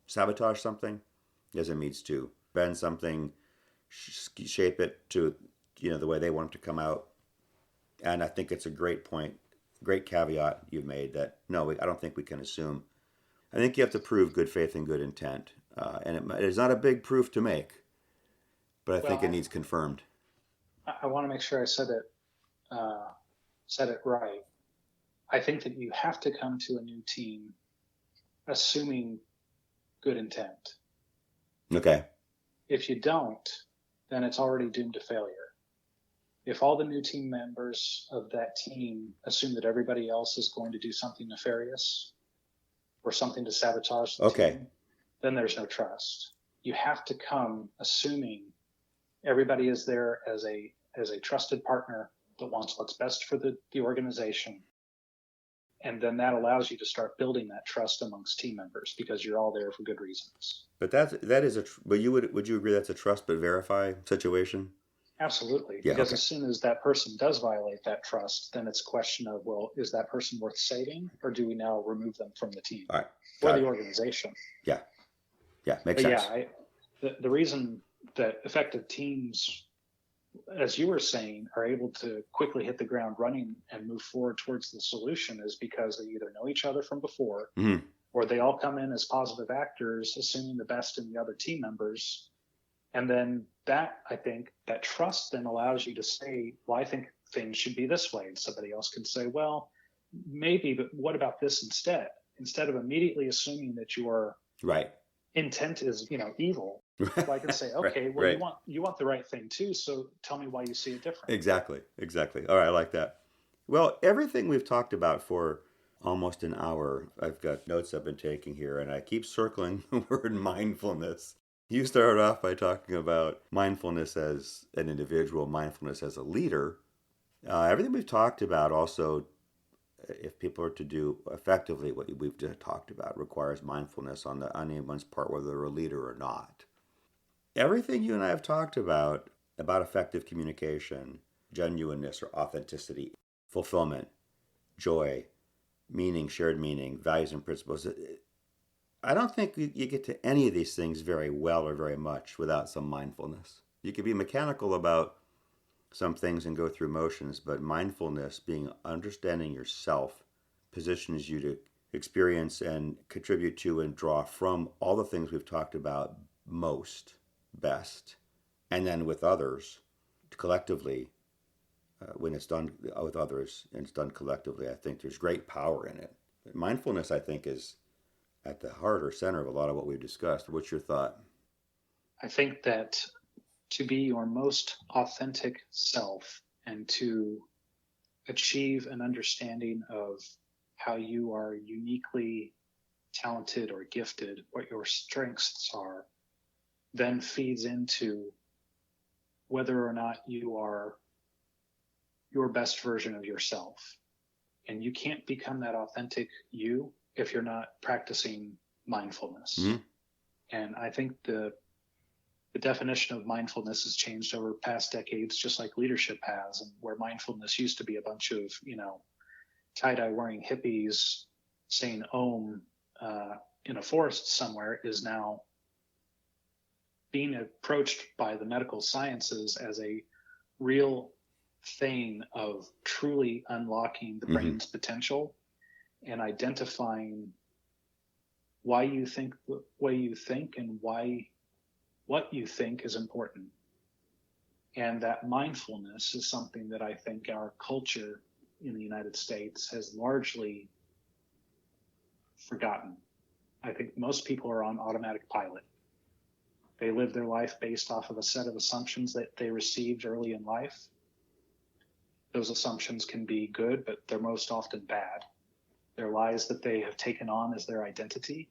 sabotage something, as a means to bend something, shape it to the way they want it to come out. And I think it's a great point, great caveat you've made that no, I don't think we can assume. I think you have to prove good faith and good intent, and it is not a big proof to make, but I think it Well, needs confirmed. I want to make sure I said it right. I think that you have to come to a new team assuming good intent. Okay. If you don't, then it's already doomed to failure. If all the new team members of that team assume that everybody else is going to do something nefarious or something to sabotage the team, then there's no trust. You have to come assuming everybody is there as a trusted partner that wants what's best for the organization. And then that allows you to start building that trust amongst team members because you're all there for good reasons. But but would you agree that's a trust but verify situation? Absolutely. Yeah. Because Okay. as soon as that person does violate that trust, then it's a question of, well, is that person worth saving, or do we now remove them from the team All right. or Got the it. organization? Yeah. Yeah. Makes But sense. the reason that effective teams, as you were saying, are able to quickly hit the ground running and move forward towards the solution is because they either know each other from before, Mm-hmm. or they all come in as positive actors, assuming the best in the other team members. And then I think that trust then allows you to say, well, I think things should be this way. And somebody else can say, well, maybe, but what about this instead? Instead of immediately assuming that your Right. intent is, evil, well, I can say, Right. okay, well, Right. you want the right thing too. So tell me why you see it different. Exactly. Exactly. All right. I like that. Well, everything we've talked about for almost an hour, I've got notes I've been taking here, and I keep circling the word mindfulness. You started off by talking about mindfulness as an individual, mindfulness as a leader. Everything we've talked about also, if people are to do effectively what we've just talked about, requires mindfulness on anyone's part, whether they're a leader or not. Everything you and I have talked about effective communication, genuineness or authenticity, fulfillment, joy, meaning, shared meaning, values and principles. I don't think you get to any of these things very well or very much without some mindfulness. You can be mechanical about some things and go through motions, but mindfulness, being understanding yourself, positions you to experience and contribute to and draw from all the things we've talked about most, best, and then with others collectively. When it's done with others and it's done collectively, I think there's great power in it. But mindfulness, I think, is at the heart or center of a lot of what we've discussed. What's your thought? I think that to be your most authentic self and to achieve an understanding of how you are uniquely talented or gifted, what your strengths are, then feeds into whether or not you are your best version of yourself. And you can't become that authentic you if you're not practicing mindfulness. Mm-hmm. And I think the definition of mindfulness has changed over past decades, just like leadership has, and where mindfulness used to be a bunch of, tie-dye wearing hippies saying Om in a forest somewhere is now being approached by the medical sciences as a real thing of truly unlocking the brain's potential and identifying why you think the way you think and why what you think is important. And that mindfulness is something that I think our culture in the United States has largely forgotten. I think most people are on automatic pilot. They live their life based off of a set of assumptions that they received early in life. Those assumptions can be good, but they're most often bad. They're lies that they have taken on as their identity,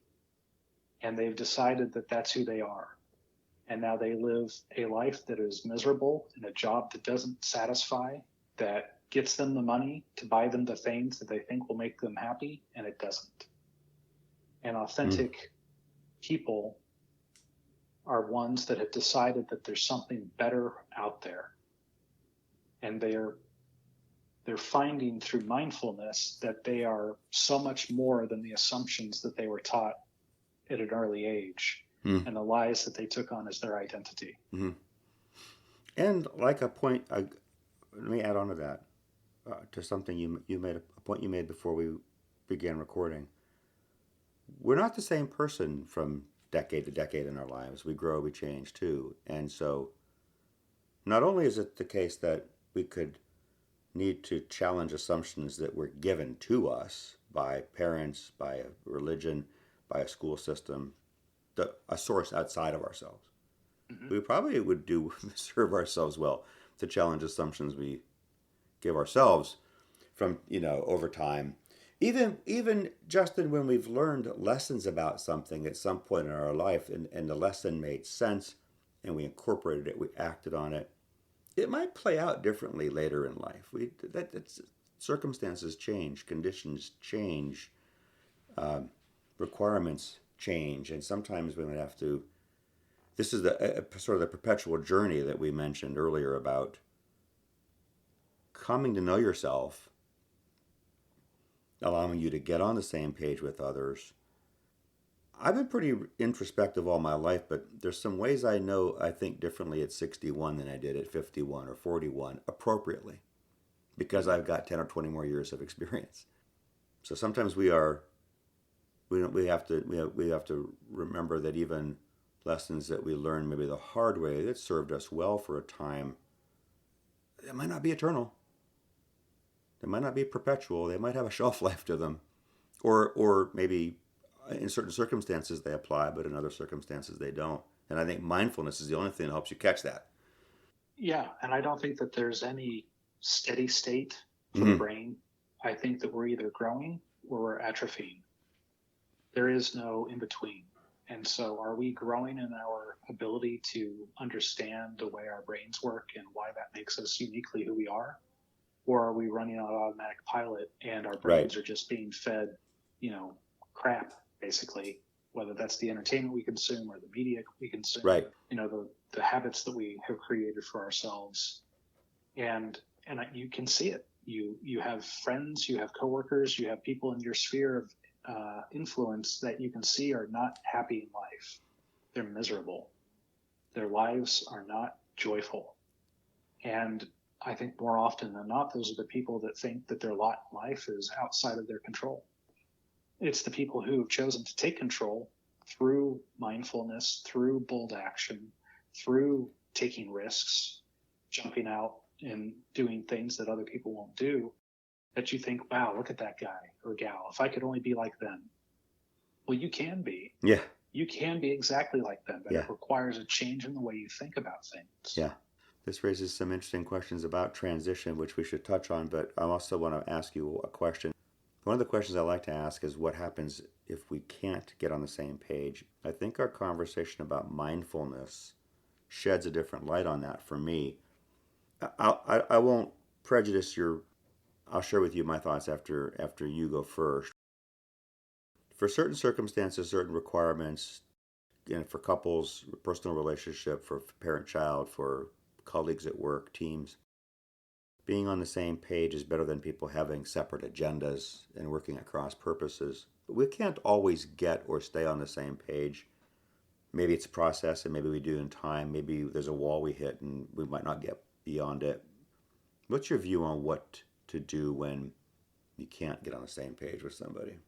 and they've decided that that's who they are. And now they live a life that is miserable in a job that doesn't satisfy, that gets them the money to buy them the things that they think will make them happy, and it doesn't. And authentic people are ones that have decided that there's something better out there. And they're finding through mindfulness that they are so much more than the assumptions that they were taught at an early age and the lies that they took on as their identity. And like a point, let me add on to that, to something you made, a point you made before we began recording. We're not the same person from decade to decade in our lives. We grow, we change too. And so not only is it the case that we could need to challenge assumptions that were given to us by parents, by a religion, by a school system, a source outside of ourselves. We probably would serve ourselves well to challenge assumptions we give ourselves from, over time. Even Justin, when we've learned lessons about something at some point in our life and the lesson made sense and we incorporated it, we acted on it, it might play out differently later in life. Circumstances change, conditions change, requirements change, and sometimes we might have to. This is sort of the perpetual journey that we mentioned earlier about coming to know yourself, allowing you to get on the same page with others. I've been pretty introspective all my life, but there's some ways I think differently at 61 than I did at 51 or 41, appropriately, because I've got 10 or 20 more years of experience. So sometimes we have to remember that even lessons that we learned maybe the hard way that served us well for a time, they might not be eternal. They might not be perpetual. They might have a shelf life to them, or maybe in certain circumstances they apply, but in other circumstances they don't. And I think mindfulness is the only thing that helps you catch that. Yeah, and I don't think that there's any steady state for the brain. I think that we're either growing or we're atrophying. There is no in between. And so are we growing in our ability to understand the way our brains work and why that makes us uniquely who we are? Or are we running on automatic pilot and our brains are just being fed, crap, basically, whether that's the entertainment we consume or the media we consume, the habits that we have created for ourselves. And you can see it. You have friends, you have coworkers, you have people in your sphere of influence that you can see are not happy in life. They're miserable. Their lives are not joyful. And I think more often than not, those are the people that think that their lot in life is outside of their control. It's the people who have chosen to take control through mindfulness, through bold action, through taking risks, jumping out and doing things that other people won't do, that you think, wow, look at that guy or gal. If I could only be like them. Well, you can be. Yeah. You can be exactly like them, but it requires a change in the way you think about things. Yeah. This raises some interesting questions about transition, which we should touch on, but I also want to ask you a question. One of the questions I like to ask is what happens if we can't get on the same page? I think our conversation about mindfulness sheds a different light on that for me. I won't prejudice I'll share with you my thoughts after you go first. For certain circumstances, certain requirements, for couples, personal relationship, for parent-child, for colleagues at work, teams, being on the same page is better than people having separate agendas and working at cross purposes. But we can't always get or stay on the same page Maybe it's a process and maybe we do in time. Maybe there's a wall we hit and we might not get beyond it. What's your view on what to do when you can't get on the same page with somebody?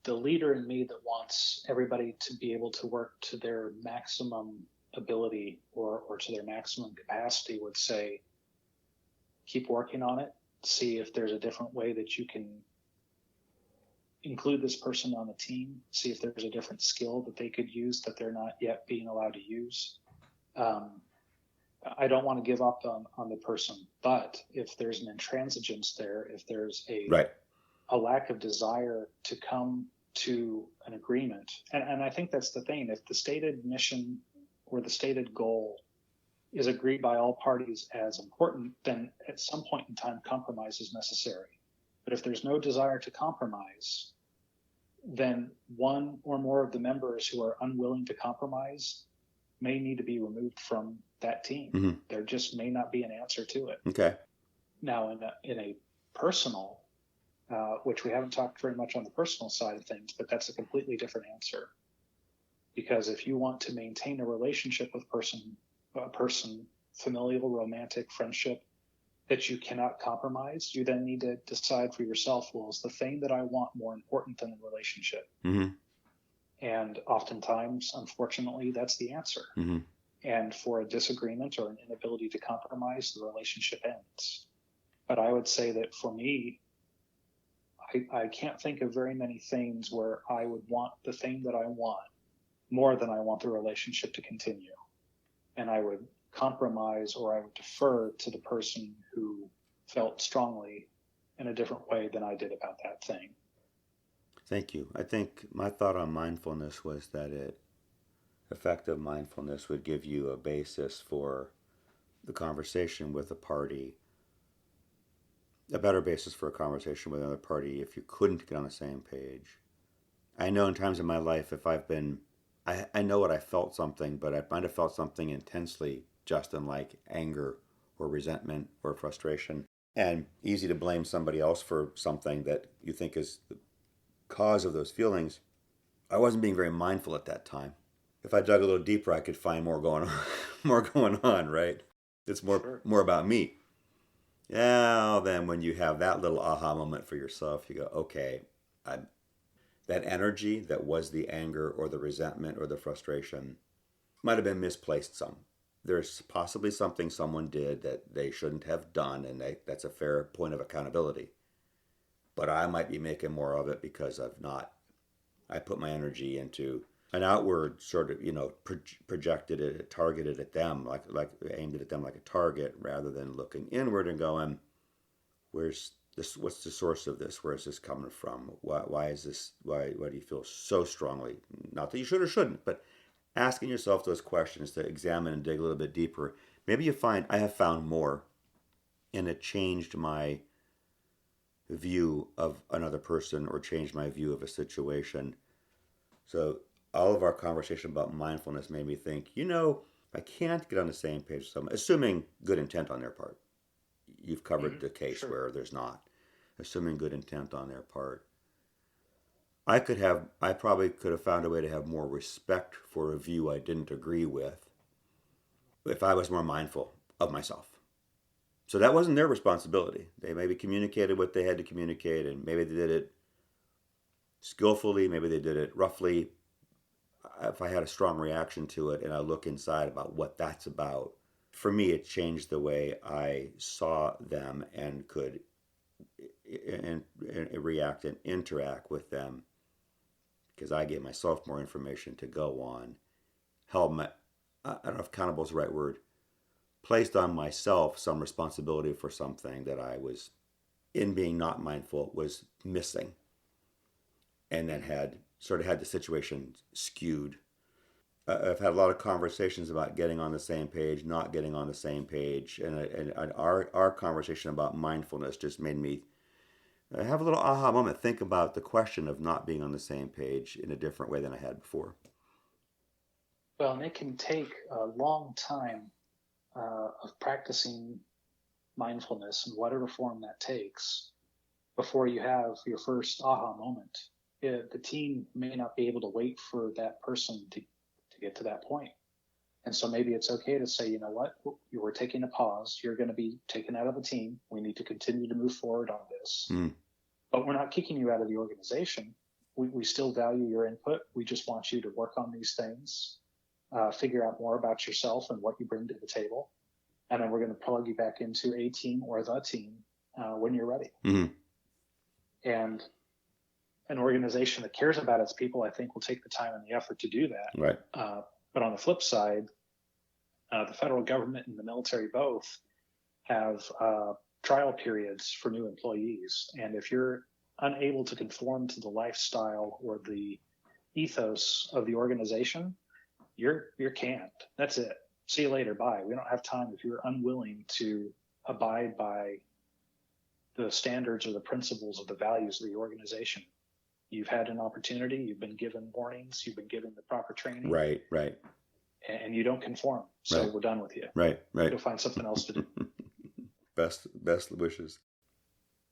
The leader in me that wants everybody to be able to work to their maximum ability or to their maximum capacity would say, keep working on it. See if there's a different way that you can include this person on the team. See if there's a different skill that they could use that they're not yet being allowed to use. I don't want to give up on the person, but if there's an intransigence there, if there's Right. a lack of desire to come to an agreement, and I think that's the thing. If the stated mission or the stated goal is agreed by all parties as important, then at some point in time, compromise is necessary. But if there's no desire to compromise, then one or more of the members who are unwilling to compromise may need to be removed from that team. Mm-hmm. There just may not be an answer to it. Okay. Now, in a personal, which we haven't talked very much on the personal side of things, but that's a completely different answer. Because if you want to maintain a relationship with a person, familial, romantic, friendship, that you cannot compromise, you then need to decide for yourself, well, is the thing that I want more important than the relationship? Mm-hmm. And oftentimes, unfortunately, that's the answer. Mm-hmm. And for a disagreement or an inability to compromise, the relationship ends. But I would say that for me, I can't think of very many things where I would want the thing that I want more than I want the relationship to continue. And I would compromise or I would defer to the person who felt strongly in a different way than I did about that thing. Thank you. I think my thought on mindfulness was that effective mindfulness would give you a basis for the conversation with a party, a better basis for a conversation with another party if you couldn't get on the same page. I know in times in my life, if I've been, I know what I felt something, but I might have felt something intensely, Justin, like anger or resentment or frustration, and easy to blame somebody else for something that you think is the cause of those feelings. I wasn't being very mindful at that time. If I dug a little deeper, I could find more going on, more going on, right? It's more about me. Yeah, then when you have that little aha moment for yourself, you go, okay, that energy that was the anger or the resentment or the frustration might have been misplaced some. There's possibly something someone did that they shouldn't have done, and that's a fair point of accountability. But I might be making more of it because I put my energy into an outward sort of, projected it, targeted at them, like aimed it at them like a target, rather than looking inward and going, where's this? What's the source of this? Where is this coming from? Why is this? Why do you feel so strongly? Not that you should or shouldn't, but asking yourself those questions to examine and dig a little bit deeper. Maybe I have found more, and it changed my view of another person or changed my view of a situation. So all of our conversation about mindfulness made me think, I can't get on the same page with someone, assuming good intent on their part. You've covered the case where there's not, assuming good intent on their part. I probably could have found a way to have more respect for a view I didn't agree with if I was more mindful of myself. So that wasn't their responsibility. They maybe communicated what they had to communicate, and maybe they did it skillfully, maybe they did it roughly. If I had a strong reaction to it and I look inside about what that's about, for me it changed the way I saw them and could react and interact with them, because I gave myself more information to go on. Held I don't know if accountable is the right word, placed on myself some responsibility for something that I was, in being not mindful, was missing, and then had the situation skewed. I've had a lot of conversations about getting on the same page, not getting on the same page, and our conversation about mindfulness just made me have a little aha moment, think about the question of not being on the same page in a different way than I had before. Well, and it can take a long time of practicing mindfulness in whatever form that takes before you have your first aha moment. The team may not be able to wait for that person to get to that point. And so maybe it's okay to say, you know what, we're taking a pause. You're going to be taken out of the team. We need to continue to move forward on this. But we're not kicking you out of the organization. We still value your input. We just want you to work on these things, figure out more about yourself and what you bring to the table. And then we're going to plug you back into a team or the team when you're ready. And an organization that cares about its people, I think, will take the time and the effort to do that. Right. But on the flip side, the federal government and the military both have trial periods for new employees. And if you're unable to conform to the lifestyle or the ethos of the organization, you're canned. That's it. See you later. Bye. We don't have time. If you're unwilling to abide by the standards or the principles of the values of the organization, you've had an opportunity. You've been given warnings. You've been given the proper training. Right. And you don't conform. So we're done with you. Right. You'll find something else to do. Best wishes.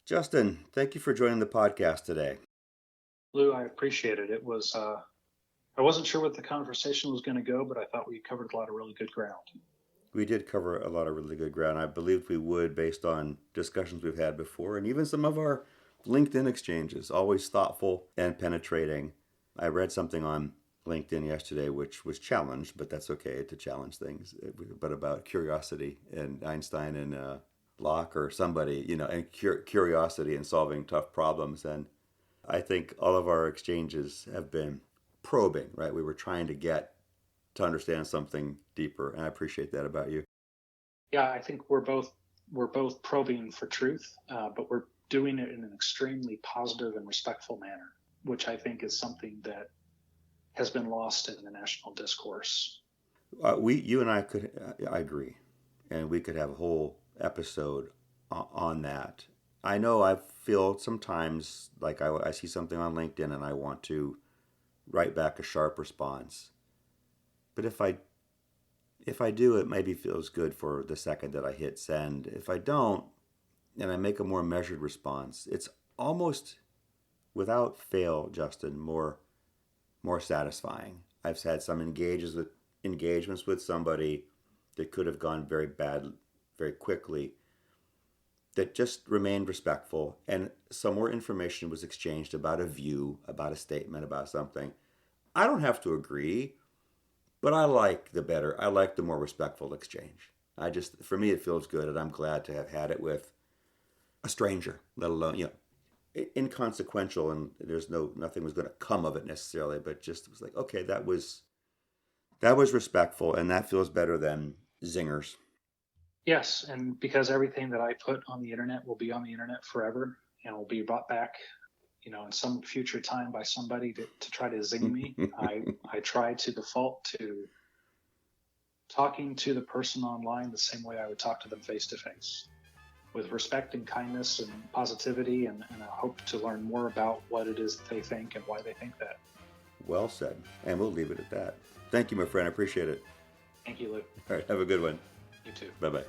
Justin, thank you for joining the podcast today. Lou, I appreciate it. It was, I wasn't sure what the conversation was going to go, but I thought we covered a lot of really good ground. We did cover a lot of really good ground. I believed we would based on discussions we've had before and even some of our LinkedIn exchanges, always thoughtful and penetrating. I read something on LinkedIn yesterday, which was challenged, but that's okay to challenge things, but about curiosity and Einstein and Locke or somebody, and curiosity and solving tough problems. And I think all of our exchanges have been probing, right? We were trying to get to understand something deeper, and I appreciate that about you. Yeah, I think we're both probing for truth, but we're doing it in an extremely positive and respectful manner, which I think is something that has been lost in the national discourse. You and I I agree, and we could have a whole episode on that. I know I feel sometimes like I see something on LinkedIn and I want to write back a sharp response. But if I do, it maybe feels good for the second that I hit send. If I don't, and I make a more measured response, it's almost without fail, Justin, more satisfying. I've had some engagements with somebody that could have gone very bad very quickly that just remained respectful, and some more information was exchanged about a view, about a statement, about something. I don't have to agree, but I like the more respectful exchange. For me, it feels good, and I'm glad to have had it with a stranger, let alone, inconsequential, and nothing was going to come of it necessarily, but just it was like, okay, that was respectful, and that feels better than zingers. Yes, and because everything that I put on the internet will be on the internet forever and will be brought back, in some future time by somebody to try to zing me, I try to default to talking to the person online the same way I would talk to them face to face, with respect and kindness and positivity, and I hope to learn more about what it is that they think and why they think that. Well said, and we'll leave it at that. Thank you, my friend. I appreciate it. Thank you, Luke. All right, have a good one. You too. Bye-bye.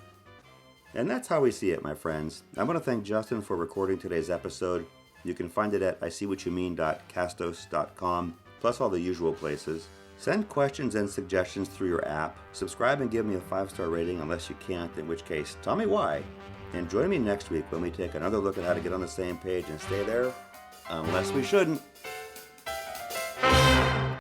And that's how we see it, my friends. I want to thank Justin for recording today's episode. You can find it at iseewhatyoumean.castos.com, plus all the usual places. Send questions and suggestions through your app. Subscribe and give me a 5-star rating unless you can't, in which case, tell me why. And join me next week when we take another look at how to get on the same page and stay there, unless we shouldn't.